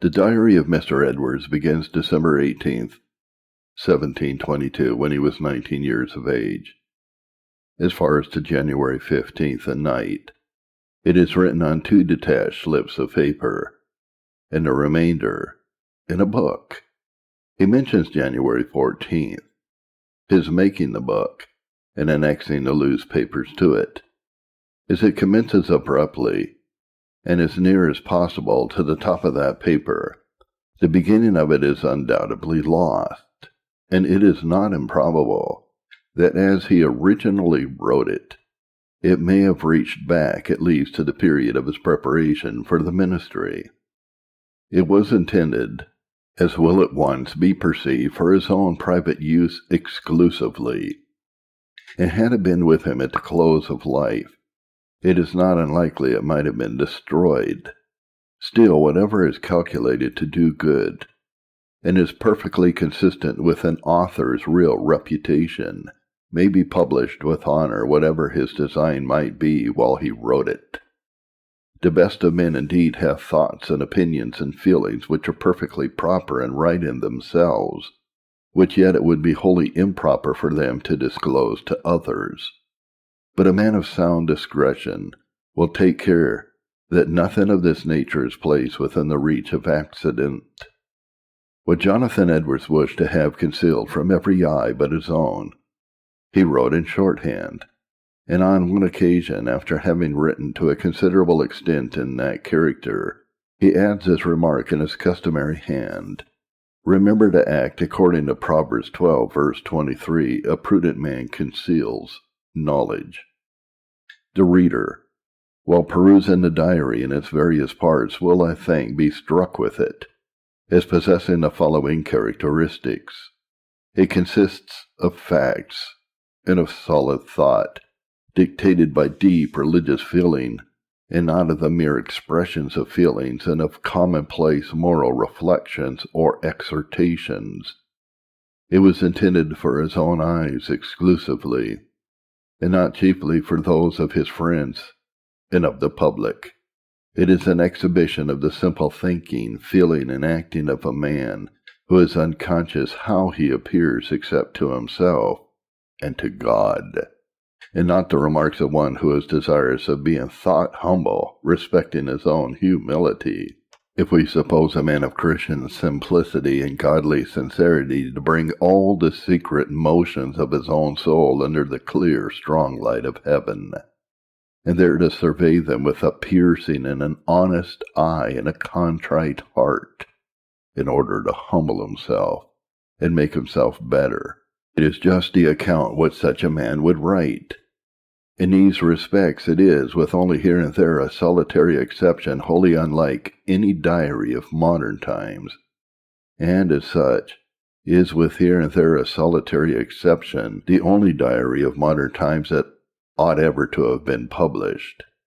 The diary of Mr. Edwards begins December 18th, 1722, when he was 19 years of age. As far as to January 15th at night, it is written on 2 detached slips of paper, and the remainder in a book. He mentions January 14th, his making the book, and annexing the loose papers to it, as it commences abruptly, and as near as possible to the top of that paper. The beginning of it is undoubtedly lost, and it is not improbable that as he originally wrote it, it may have reached back at least to the period of his preparation for the ministry. It was intended, as will at once be perceived, for his own private use exclusively, and had it been with him at the close of life, it is not unlikely it might have been destroyed. Still, whatever is calculated to do good, and is perfectly consistent with an author's real reputation, may be published with honor, whatever his design might be while he wrote it. The best of men indeed have thoughts and opinions and feelings which are perfectly proper and right in themselves, which yet it would be wholly improper for them to disclose to others. But a man of sound discretion will take care that nothing of this nature is placed within the reach of accident. What Jonathan Edwards wished to have concealed from every eye but his own, he wrote in shorthand, and on one occasion, after having written to a considerable extent in that character, he adds his remark in his customary hand. Remember to act according to Proverbs 12, verse 23, a prudent man conceals knowledge. The reader, while perusing the diary in its various parts, will, I think, be struck with it, as possessing the following characteristics. It consists of facts and of solid thought, dictated by deep religious feeling, and not of the mere expressions of feelings and of commonplace moral reflections or exhortations. It was intended for his own eyes exclusively, and not chiefly for those of his friends and of the public. It is an exhibition of the simple thinking, feeling, and acting of a man who is unconscious how he appears except to himself and to God, and not the remarks of one who is desirous of being thought humble, respecting his own humility. If we suppose a man of Christian simplicity and godly sincerity to bring all the secret motions of his own soul under the clear, strong light of heaven, and there to survey them with a piercing and an honest eye and a contrite heart, in order to humble himself and make himself better, it is just the account what such a man would write. In these respects it is, with only here and there a solitary exception, wholly unlike any diary of modern times, and as such is, with here and there a solitary exception, the only diary of modern times that ought ever to have been published.